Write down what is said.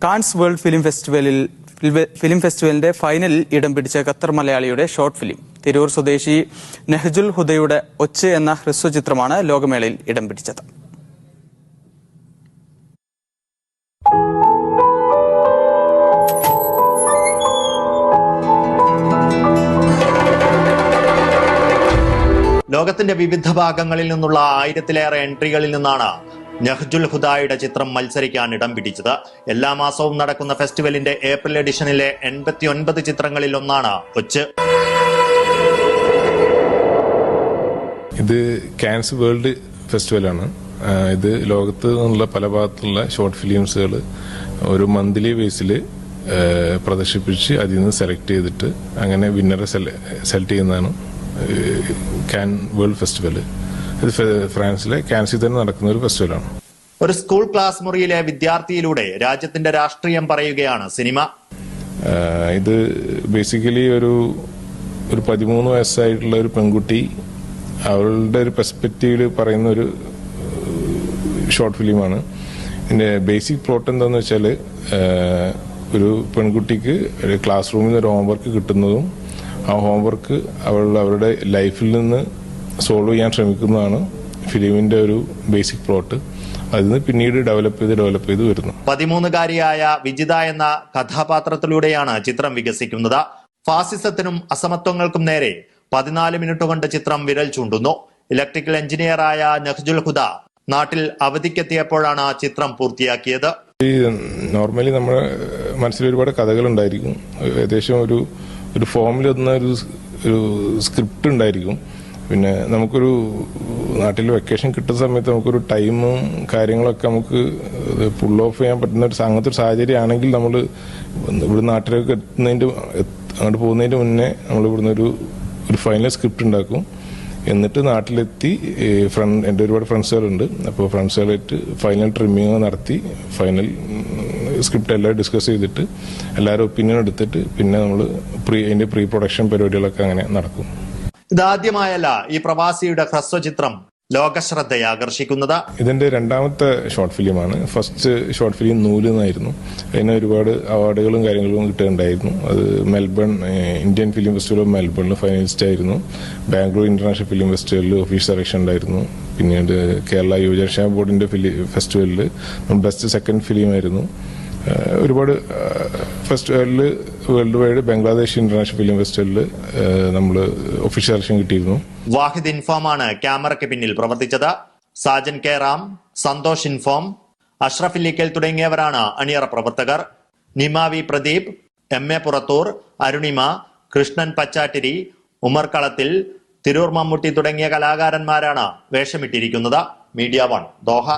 Cans world film ഫെസ്റ്റിവലിന്റെ ഫൈനലിൽ ഇടം പിടിച്ച ഖത്തർ മലയാളിയുടെ ഷോർട്ട് ഫിലിം. തിരൂർ സ്വദേശി നെഹ്ജുൽ ഹുദയുടെ ഒച്ച് എന്ന ഹ്രസ്വചിത്രമാണ് ലോകമേളയിൽ ഇടം പിടിച്ചത്. ലോകത്തിന്റെ വിവിധ ഭാഗങ്ങളിൽ നിന്നുള്ള 1000-ലേറെ എൻട്രികളിൽ നിന്നാണ് നെഹ്ജുൽ ഹുദയുടെ ചിത്രം മത്സരിക്കാൻ ഇടം പിടിച്ചത്. എല്ലാ മാസവും നടക്കുന്ന ഫെസ്റ്റിവലിന്റെ ഏപ്രിൽ എഡിഷനിലെ 89 ചിത്രങ്ങളിൽ ഒന്നാണ് ഒച്ച്. ഇത് കാൻസ് വേൾഡ് ഫെസ്റ്റിവലാണ്. ഇത് ലോകത്ത് നിന്നുള്ള പല ഭാഗത്തുള്ള ഷോർട്ട് ഫിലിംസുകൾ ഒരു മന്ത്ലി ബേസിൽ പ്രദർശിപ്പിച്ച് അതിൽ നിന്ന് സെലക്ട് ചെയ്തിട്ട് അങ്ങനെ വിന്നറെ സെലക്ട് ചെയ്യുന്നതാണ് കാൻ വേൾഡ് ഫെസ്റ്റിവൽ. ഇത് ഫ്രാൻസിലെ കാൻസിൽ തന്നെ നടക്കുന്ന ഒരു ഫെസ്റ്റിവലാണ്. ഒരു സ്കൂൾ ക്ലാസ് മുറിയിലെ വിദ്യാർത്ഥിയിലൂടെ രാജ്യത്തിന്റെ രാഷ്ട്രീയം പറയുകയാണ് സിനിമ. ഇത് ബേസിക്കലി ഒരു 13 വയസ്സായിട്ടുള്ള ഒരു പെൺകുട്ടി അവളുടെ ഒരു പെർസ്പെക്റ്റീവിൽ പറയുന്ന ഒരു ഷോർട്ട് ഫിലിമാണ്. ഇതിന്റെ ബേസിക് പ്ലോട്ട് എന്താന്ന് വെച്ചാൽ ഒരു പെൺകുട്ടിക്ക് ഒരു ക്ലാസ് റൂമിൽ നിന്ന് ഒരു ഹോംവർക്ക് കിട്ടുന്നതും ആ ഹോംവർക്ക് അവരുടെ ലൈഫിൽ നിന്ന് സോൾവ് ചെയ്യാൻ ശ്രമിക്കുന്നതാണ് ഫിലിമിന്റെ ഒരു ബേസിക് പ്ലോട്ട്. അതിന് പിന്നീട് ഡെവലപ്പ് ചെയ്ത് വരുന്നു. 13-കാരിയായ വിജിത എന്ന കഥാപാത്രത്തിലൂടെയാണ് ചിത്രം വികസിക്കുന്നത്. ഫാസിസത്തിനും അസമത്വങ്ങൾക്കും നേരെ 14 മിനിറ്റ് കൊണ്ട് ചിത്രം വിരൽ ചൂണ്ടുന്നു. ഇലക്ട്രിക്കൽ എഞ്ചിനീയറായ നെഹ്ജുൽ ഹുദ നാട്ടിൽ അവധിക്കെത്തിയപ്പോഴാണ് ചിത്രം പൂർത്തിയാക്കിയത്. നോർമലി നമ്മുടെ മനസ്സിൽ ഒരുപാട് കഥകൾ ഉണ്ടായിരിക്കും. ഏകദേശം ഒരു ഫോമിൽ വന്ന ഒരു സ്ക്രിപ്റ്റ് ഉണ്ടായിരിക്കും. പിന്നെ നമുക്കൊരു നാട്ടിൽ വെക്കേഷൻ കിട്ടുന്ന സമയത്ത് നമുക്കൊരു ടൈമും കാര്യങ്ങളൊക്കെ നമുക്ക് പുൾ ഓഫ് ചെയ്യാൻ പറ്റുന്ന അങ്ങനത്തെ ഒരു സാഹചര്യം ആണെങ്കിൽ നമ്മൾ ഇവിടെ നാട്ടിലേക്ക് അങ്ങോട്ട് പോകുന്നതിന് മുന്നേ നമ്മൾ ഇവിടുന്ന് ഒരു ഫൈനൽ സ്ക്രിപ്റ്റ് ഉണ്ടാക്കും. എന്നിട്ട് നാട്ടിലെത്തി എൻ്റെ ഒരുപാട് ഫ്രണ്ട്സുകളുണ്ട്. അപ്പോൾ ഫ്രണ്ട്സുകളായിട്ട് ഫൈനൽ ട്രിമ്മിങ് നടത്തി ഫൈനൽ സ്ക്രിപ്റ്റ് എല്ലാം ഡിസ്കസ് ചെയ്തിട്ട് എല്ലാവരും ഒപ്പീനിയൻ എടുത്തിട്ട് പിന്നെ നമ്മൾ അതിന്റെ പ്രീ പ്രൊഡക്ഷൻ പരിപാടികളൊക്കെ അങ്ങനെ നടക്കും. ഇതാദ്യമായല്ല ഈ പ്രവാസിയുടെ ഹ്രസ്വചിത്രം ലോകശ്രദ്ധയെ ആകർഷിക്കുന്നത്. ഇതിന്റെ രണ്ടാമത്തെ ഷോർട്ട് ഫിലിമാണ്. ഫസ്റ്റ് ഷോർട്ട് ഫിലിം നൂല് എന്നായിരുന്നു. അതിന് ഒരുപാട് അവാർഡുകളും കാര്യങ്ങളും കിട്ടുന്നുണ്ടായിരുന്നു. അത് Melbourne Indian film festival of മെൽബണിൽ ഫൈനലിസ്റ്റ് ആയിരുന്നു. ബാംഗ്ലൂർ ഇന്റർനാഷണൽ ഫിലിം ഫെസ്റ്റിവലിൽ ഒഫീഷ്യൽ സെലക്ഷൻ ഉണ്ടായിരുന്നു. പിന്നീട് കേരള യുവജനക്ഷേമ ബോർഡിന്റെ ഫെസ്റ്റിവലിൽ ബെസ്റ്റ് സെക്കൻഡ് ഫിലിം ആയിരുന്നു. ഒരുപാട് ഫെസ്റ്റിവലിൽ world wide Bangladesh international film ഫെസ്റ്റിവലിൽ നമ്മൾ ഒഫീഷ്യൽ സെലക്ഷൻ കിട്ടിയിരുന്നു. വാഹിദ് ഇൻഫോമാണ് ക്യാമറയ്ക്ക് പിന്നിൽ പ്രവർത്തിച്ചത്. സാജൻ കെ റാം, സന്തോഷ് ഇൻഫോം, അഷ്റഫ് ഇല്ലിക്കൽ തുടങ്ങിയവരാണ് അണിയറ പ്രവർത്തകർ. നിമാവി പ്രദീപ്, MA പുറത്തൂർ, അരുണിമ, കൃഷ്ണൻ പച്ചാട്ടിരി, ഉമർ കളത്തിൽ, തിരൂർ മമ്മൂട്ടി തുടങ്ങിയ കലാകാരന്മാരാണ് വേഷമിട്ടിരിക്കുന്നത്. Media 1 Doha.